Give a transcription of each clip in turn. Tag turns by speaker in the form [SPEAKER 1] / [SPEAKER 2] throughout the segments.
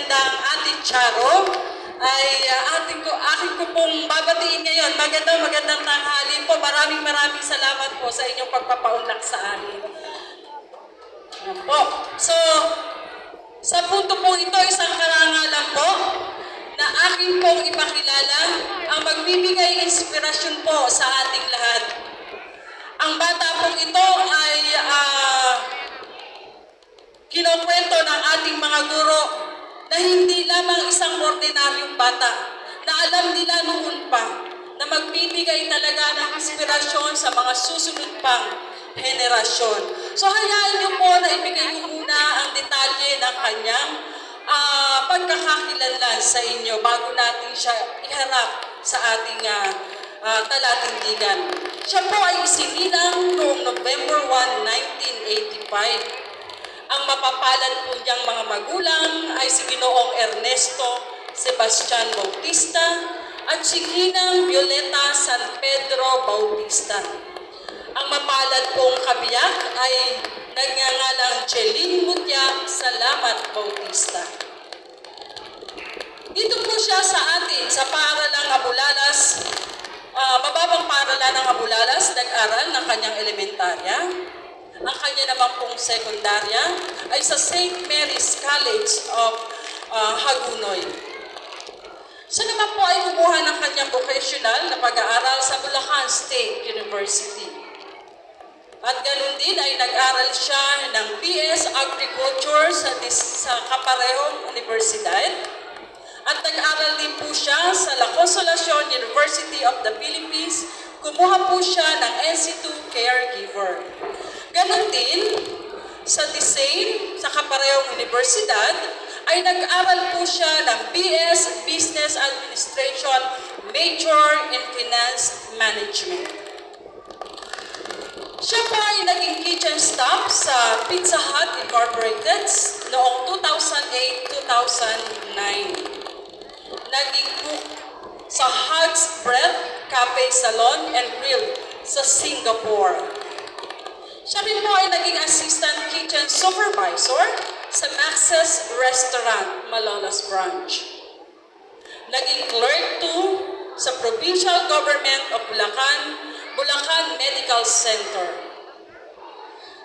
[SPEAKER 1] magandang Ate Charo ay aking ko pong babatiin ngayon. Magandang tanghali po. Maraming salamat po sa inyong pagpapaunlak sa amin. Yan po. So, sa punto po ito, isang karangalan po na aking pong ipakilala ang magbibigay inspirasyon po sa ating lahat. Ang bata pong ito ay kinukwento ng ating mga guro na hindi lamang isang ordinaryong bata, na alam nila noon pa na magbibigay talaga ng inspirasyon sa mga susunod pang henerasyon. So hayaan niyo po na ibigay ko muna ang detalye ng kanyang pagkakakilanlan sa inyo bago natin siya iharap sa ating talatindigan. Siya po ay isinilang noong November 1, 1985. Ang mapapalad po niyang mga magulang ay si Ginoong Ernesto Sebastian Bautista at si Ginang Violeta San Pedro Bautista. Ang mapalad pong kabiyak ay nagngangalang Jeline Mutya Salamat Bautista. Dito po siya sa atin, sa paaralang Abulalas, mababang paaralan ng Abulalas, nag-aral ng kanyang elementarya. Ang kanya naman pong sekundarya ay sa St. Mary's College of Hagunoy. Siya naman po ay kumuha ng kanyang vocational na pag-aaral sa Bulacan State University. At ganun din ay nag-aral siya ng BS Agriculture sa kaparehong universidad. At nag-aral din po siya sa La Consolacion University of the Philippines. Kumuha po siya ng NC2 Caregiver. Ganon din, sa DeSalle, sa kaparehong universidad, ay nag-aral po siya ng BS Business Administration, Major in Finance Management. Siya pa ay naging kitchen staff sa Pizza Hut Incorporated noong 2008-2009. Naging cook sa Hug's Bread Cafe Salon and Grill sa Singapore. Siya rin po ay naging assistant kitchen supervisor sa Max's Restaurant, Malolos Branch. Naging clerk 2 sa Provincial Government of Bulacan Medical Center.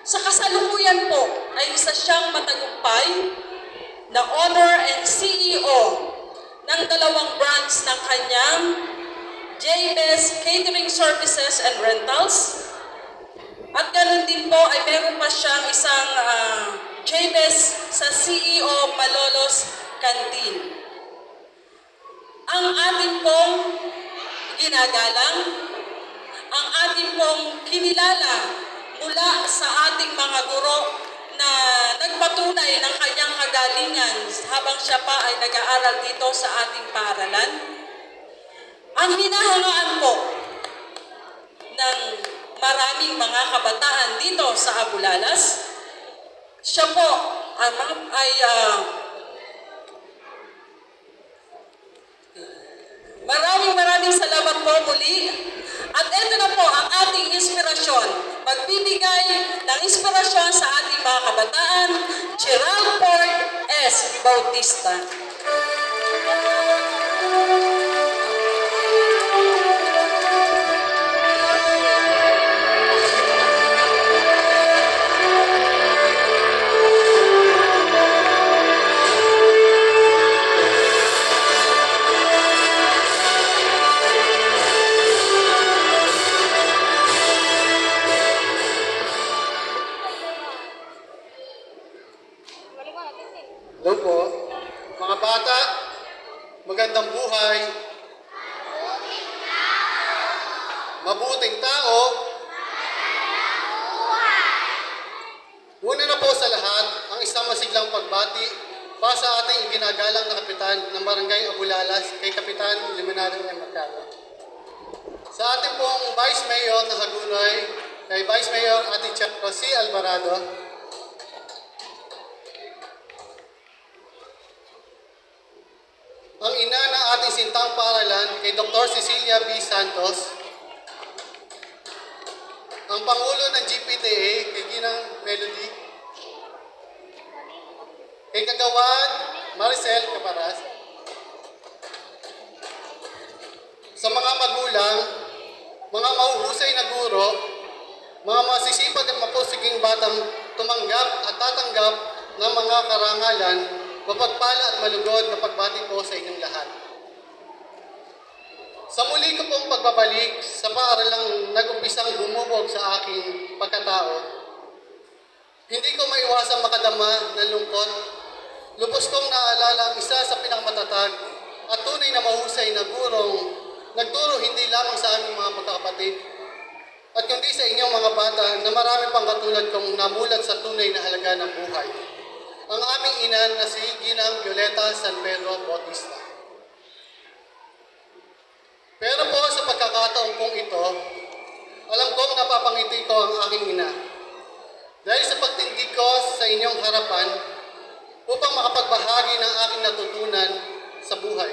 [SPEAKER 1] Sa kasalukuyan po ay isa siyang matagumpay na owner and CEO ng dalawang branch ng kanyang J-Best Catering Services and Rentals. At ganoon din po ay meron pa siyang isang J-Best sa CEO Malolos Canteen. Ang ating pong ginagalang, ang ating pong kinilala mula sa ating mga guro na nagpatunay ng kanyang kagalingan habang siya pa ay nag-aaral dito sa ating paaralan. Ang hinahangaan po ng maraming mga kabataan dito sa Abulalas, siya po maraming salamat po muli. At ito na po ang ating inspirasyon. Magbibigay ng inspirasyon sa ating mga kabataan, Gerald Ford S. Bautista.
[SPEAKER 2] Hello po, mga bata, magandang buhay, mabuting tao, una na po sa lahat ang isang masiglang pagbati pa sa ating ginagalang na kapitan ng Barangay Abulalas kay Kapitan Limanado M. Mercado. Sa ating pong Vice Mayor na Hagunoy, kay Vice Mayor Ate Charo C. Alvarado, ang ina ng ating sintang paaralan kay Dr. Cecilia B. Santos, ang Pangulo ng GPTA kay Ginang Melody, kay Kagawad Maricel Caparas, sa mga magulang, mga mahuhusay na guro, mga masisipag at mapusiging batang tumanggap at tatanggap ng mga karangalan, mapagpala at malugod na pagbati po sa inyong lahat. Sa muli ko pong pagbabalik sa paaralang nag-umpisang bumubog sa aking pagkatao, hindi ko maiwasang makadama ng lungkot. Lubos kong naalala ang isa sa pinakamatatag at tunay na mahusay na gurong nagturo hindi lamang sa aming mga magkakapatid at kundi sa inyong mga bata na marami pang katulad kong namulat sa tunay na halaga ng buhay. Ang aming ina na si Ginang Violeta San Pedro Bautista. Pero po sa pagkakataon kong ito, alam kong napapangiti ko ang aking ina. Dahil sa pagtindi ko sa inyong harapan upang makapagbahagi ng aking natutunan sa buhay.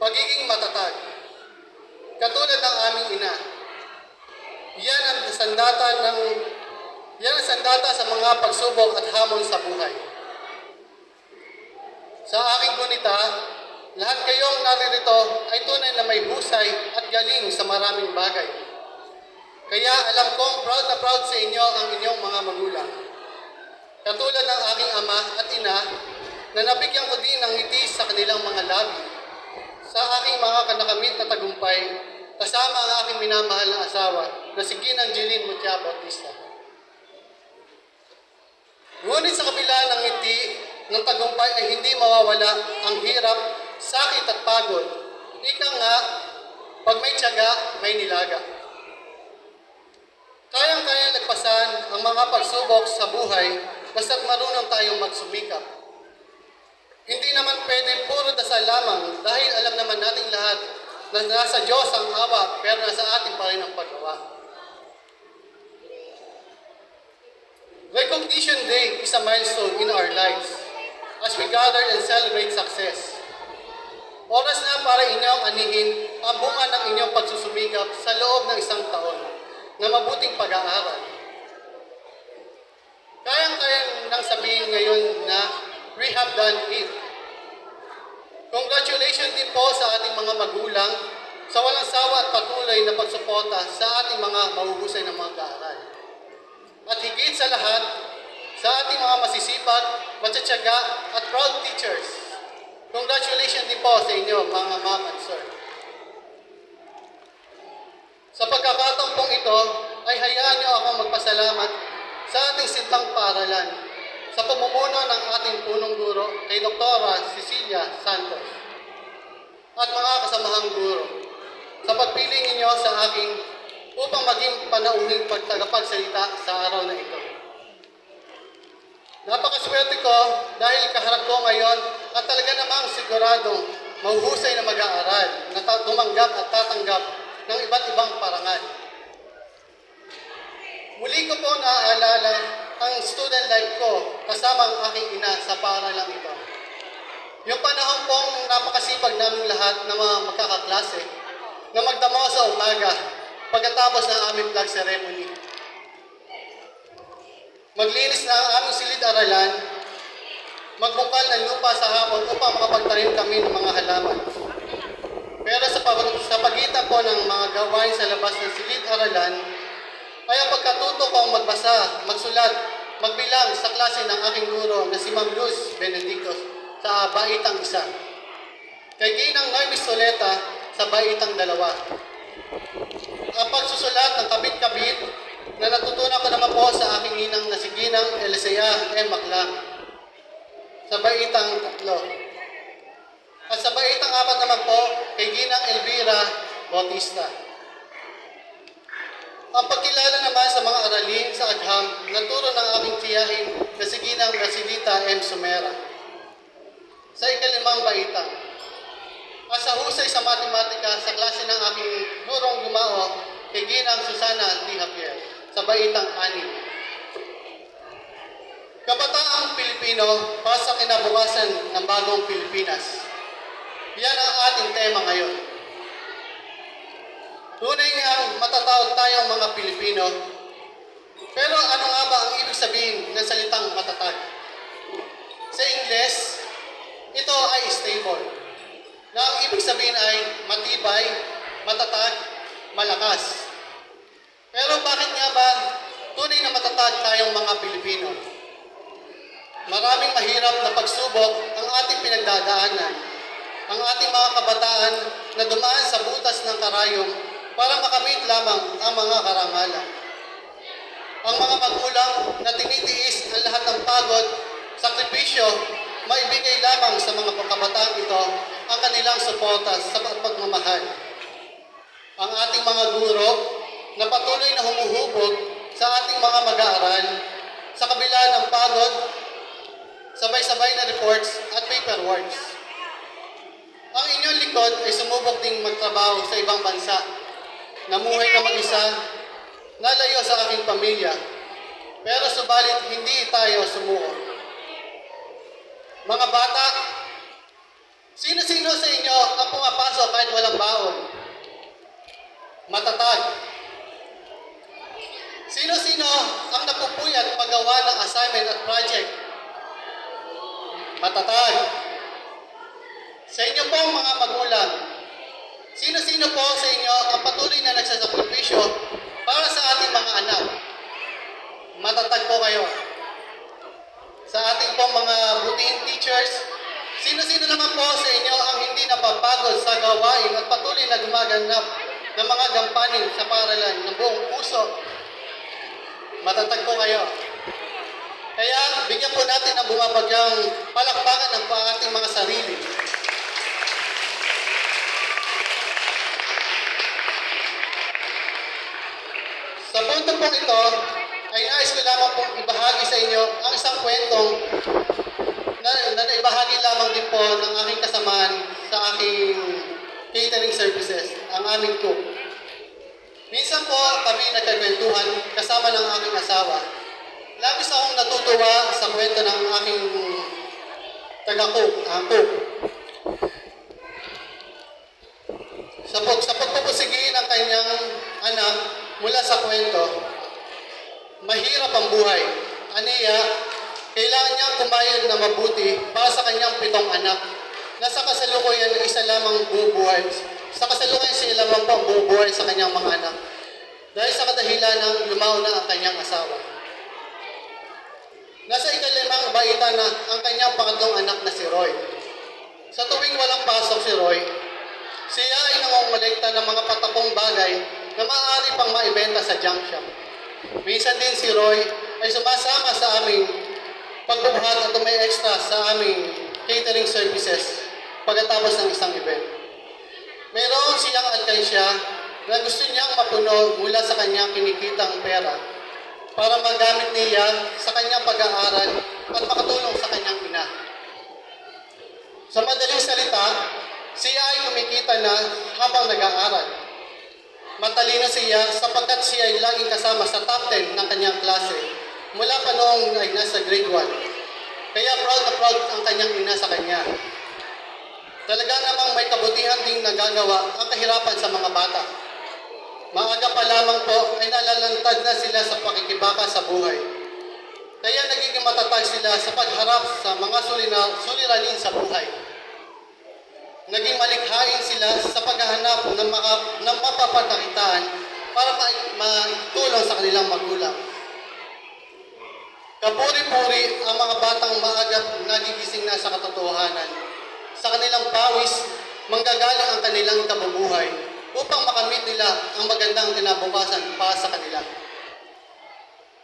[SPEAKER 2] Pagiging matatag. Katulad ng aming ina. Yan ang sandata sa mga pagsubok at hamon sa buhay. Sa aking gunita, lahat kayong naririto ay tunay na may husay at galing sa maraming bagay. Kaya alam kong proud na proud sa inyo ang inyong mga magulang. Katulad ng aking ama at ina na nabigyan ko din ng ngiti sa kanilang mga labi. Sa aking mga kanakamit na tagumpay, kasama ang aking minamahal na asawa na si Ginang Jeline Mutia Bautista. Ngunit sa kabila ng ngiti ng tagumpay ay hindi mawawala ang hirap, sakit at pagod. Ika nga, pag may tiyaga, may nilaga. Kayang-kaya lagpasan ang mga pagsubok sa buhay basta't marunong tayong magsumikap. Hindi naman pwede puro dasal lamang dahil alam naman nating lahat na nasa Diyos ang awa pero nasa atin pa rin ang paggawa. Recognition Day is a milestone in our lives as we gather and celebrate success. Oras na para inyong anihin ang bunga ng inyong pagsusumikap sa loob ng isang taon na mabuting pag-aaral. Kayang-kayang nang sabihin ngayon na we have done it. Congratulations din po sa ating mga magulang sa walang sawa at patuloy na pagsuporta sa ating mga mahuhusay na mga kaaral. At higit sa lahat, sa ating mga masisipag, matsatsaga at proud teachers. Congratulations din po sa inyo mga ma'am at sir. Sa pagkakataon pong ito, ay hayaan niyo akong magpasalamat sa ating sintang paaralan sa pamumuno ng ating punong guro kay Dr. Cecilia Santos at mga kasamahang guro sa pagpili ninyo sa aking upang maging panauhing pagtagapagsalita sa araw na ito. Napakaswerte ko dahil kaharap ko ngayon at talaga namang siguradong mahuhusay na mag-aaral na tumanggap at tatanggap ng iba't ibang parangal. Muli ko po naaalala ang student life ko kasama ang aking ina sa paaralang ito. Yung panahon pong napakasipag naming lahat ng mga magkakaklase na magdamo sa umaga pagkatapos ng aming flag ceremony. Maglinis na ang aming silid-aralan, magbungkal ng lupa sa hapon upang makapagtanim kami ng mga halaman. Pero sa pagitan po ng mga gawain sa labas ng silid-aralan, ay ang pagkatuto kong magbasa, magsulat, magbilang sa klase ng aking guro na si Ma'am Luz Benedictos sa Baitang 1. Kay Ginang Noy Soleta sa Baitang 2. Ang pagsusulat ng kabit-kabit na natutunan ko naman po sa aking inang na si Ginang Elisea M. Maclang sa Baitang 3. At sa Baitang 4 naman po kay Ginang Elvira Bautista. Ang pagkilala naman sa mga aralin sa agham naturo ng aking tiyahin na si Ginang Brasilita M. Sumera sa ika-5 baitang. At sa husay sa matematika sa klase ng aking gurong gumao kay Ginang Susana T. Javier sa baitang 6. Kabataang Pilipino para sa kinabukasan ng bagong Pilipinas. Yan ang ating tema ngayon. Tunay nga matatawag tayong mga Pilipino. Pero ano nga ba ang ibig sabihin ng salitang matatag? Sa Ingles, ito ay stable. Na ang ibig sabihin ay matibay, matatag, malakas. Pero bakit nga ba tunay na matatag tayong mga Pilipino? Maraming mahirap na pagsubok ang ating pinagdadaanan. Ang ating mga kabataan na dumaan sa butas ng karayom para makamit lamang ang mga karangalan. Ang mga magulang na tinitiis ang lahat ng pagod, sakripisyo, maibigay lamang sa mga kabataan ito ang kanilang suporta sa pagmamahal. Ang ating mga guro na patuloy na humuhubog sa ating mga mag-aaral sa kabila ng pagod, sabay-sabay na reports at paperworks. Ang inyong likod ay sumubok ding magtrabaho sa ibang bansa. Namuhay na mag-isa, nalayo sa aking pamilya. Pero subalit hindi tayo sumuko. Mga bata, sino-sino sa inyo ang pumapasok kahit walang baon? Matatag. Sino-sino ang napupuyat magawa ng assignment at project? Matatag. Sa inyo pong mga magulang, sino-sino po sa inyo ang patuloy na nagsasakripisyo para sa ating mga anak? Matatag po kayo. Sa ating pong mga routine teachers, sino-sino naman po sa inyo ang hindi napapagod sa gawain at patuloy na gumaganap ng mga gampanin sa paaralan ng buong puso? Matatag po kayo. Kaya bigyan po natin ang bumabagyang palakpakan ng ating mga sarili. Sa punto pong ito, ay nais ko lamang pong ibahagi sa inyo ang isang kwentong na naibahagi lamang din po ng aking kasamaan sa aking catering services, ang aming cook. Minsan po kami nagkakwentuhan kasama ng aking asawa. Labis akong natutuwa sa kwento ng aking taga-cook, ang cook. Sa pagpupusigi ng kanyang anak mula sa kwento, mahirap ang buhay. Aniya, kailangan niyang kumayod na mabuti para sa kanyang 7 anak. Nasa kasalukuyan ng isa lamang bubuhay. Sa kasalukuyan siya lamang po ang bubuhay sa kanyang mga anak. Dahil sa kadahilan ng lumaw na ang kanyang asawa. Nasa ika-5 baita na ang kanyang pangatlong anak na si Roy. Sa tuwing walang pasok si Roy, siya ay nangongolekta ng mga patapong bagay na maaari pang maibenta sa junk shop. Minsan din si Roy ay sumasama sa aming pagbubuhat at may extra sa aming catering services pagkatapos ng isang event. Mayroon siyang alkansya na gusto niyang mapuno mula sa kanyang kinikitang pera para magamit niya sa kanyang pag-aaral at makatulong sa kanyang ina. Sa madaling salita, siya ay kumikita na habang nag-aaral. Matalino siya sapagkat siya ay laging kasama sa top 10 ng kanyang klase mula pa noong ay nasa grade 1. Kaya proud na proud ang kanyang ina sa kanya. Talaga namang may kabutihan ding nagagawa ang kahirapan sa mga bata. Maaga pa lamang po ay nalalantad na sila sa pakikibaka sa buhay. Kaya nagiging matatag sila sa pagharap sa mga suliranin sa buhay. Naging malikhain sila sa paghahanap ng mapapatakitaan para maitulong sa kanilang magulang. Kapuri-puri ang mga batang maagap nagigising na sa katotohanan. Sa kanilang pawis, manggagaling ang kanilang kabubuhay upang makamit nila ang magandang kinabukasan para sa kanila.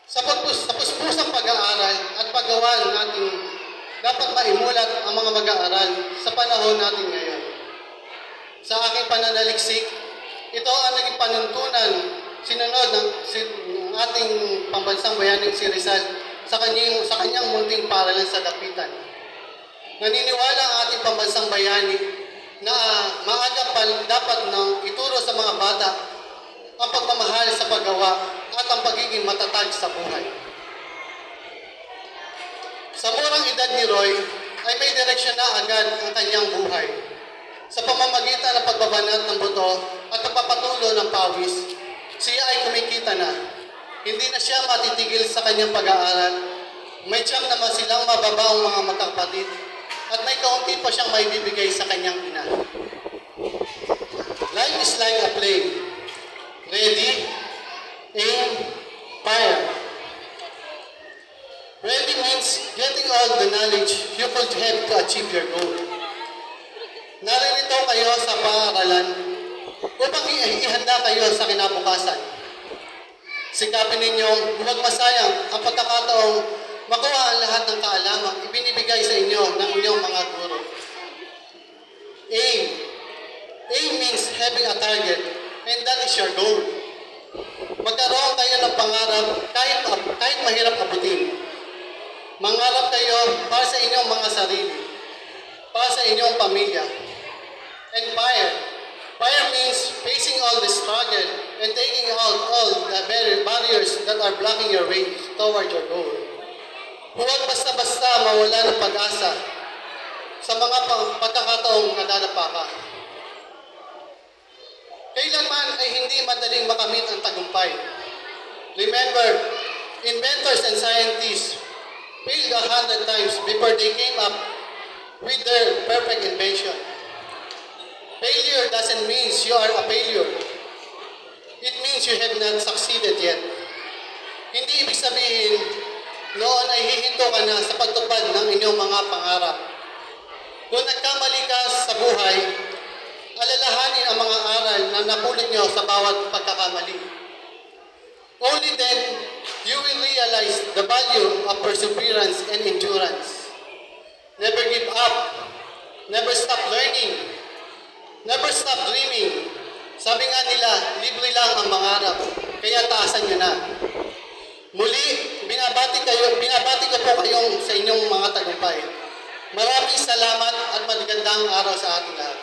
[SPEAKER 2] Sa puspusang pag-aaral at paggawa natin, dapat maimulat ang mga mag-aaral sa panahon natin ngayon. Sa aking pananaliksik, ito ang naging panuntunan sinunod ng ating pambansang bayaning si Rizal sa kanyang munting paaralan sa Dapitan. Naniniwala ang ating pambansang bayani na maaga pa dapat nang ituro sa mga bata ang pagmamahal sa paggawa at ang pagiging matatag sa buhay. Sa murang edad ni Roy, ay may direksyon na agad ang kanyang buhay. Sa pamamagitan ng pagbabanat ng buto at pagpapatulo ng pawis, siya ay kumikita na. Hindi na siya matitigil sa kanyang pag-aaral, May tiyak naman silang mababaong mga magkakapatid at may kaunti pa siyang maibibigay sa kanyang ina. Life is like a play. Ready, aim, fire. Ready means getting all the knowledge you could have to achieve your goal. Naririto kayo sa paaralan upang ihanda kayo sa kinabukasan. Sikapin ninyong huwag masayang ang pagkakataong makuha ang lahat ng kaalamang ibinibigay sa inyo ng inyong mga guro. Aim. Aim means having a target, and that is your goal. Magkaroon kayo ng pangarap kahit mahirap abutin. Mangarap kayo para sa inyong mga sarili, para sa inyong pamilya. And fire. Fire means facing all the struggle and taking out all the barriers that are blocking your way toward your goal. Huwag basta-basta mawala ng pag-asa sa mga pagkakataong nadadapa ka. Kailanman ay hindi madaling makamit ang tagumpay. Remember, inventors and scientists failed 100 times before they came up with their perfect invention. Failure doesn't mean you are a failure. It means you have not succeeded yet. Hindi ibig sabihin, noon ay hihinto ka na sa pagtupad ng inyong mga pangarap. Kung nagkamali ka sa buhay, alalahanin ang mga aral na napulot nyo sa bawat pagkakamali. Only then, you will realize the value of perseverance and endurance. Never give up. Never stop learning. Never stop dreaming. Sabi nga nila, libre lang ang mangarap, kaya taasan nyo na. Muli, binabati ko po kayong sa inyong mga tagumpay. Maraming salamat at magandang araw sa ating lahat.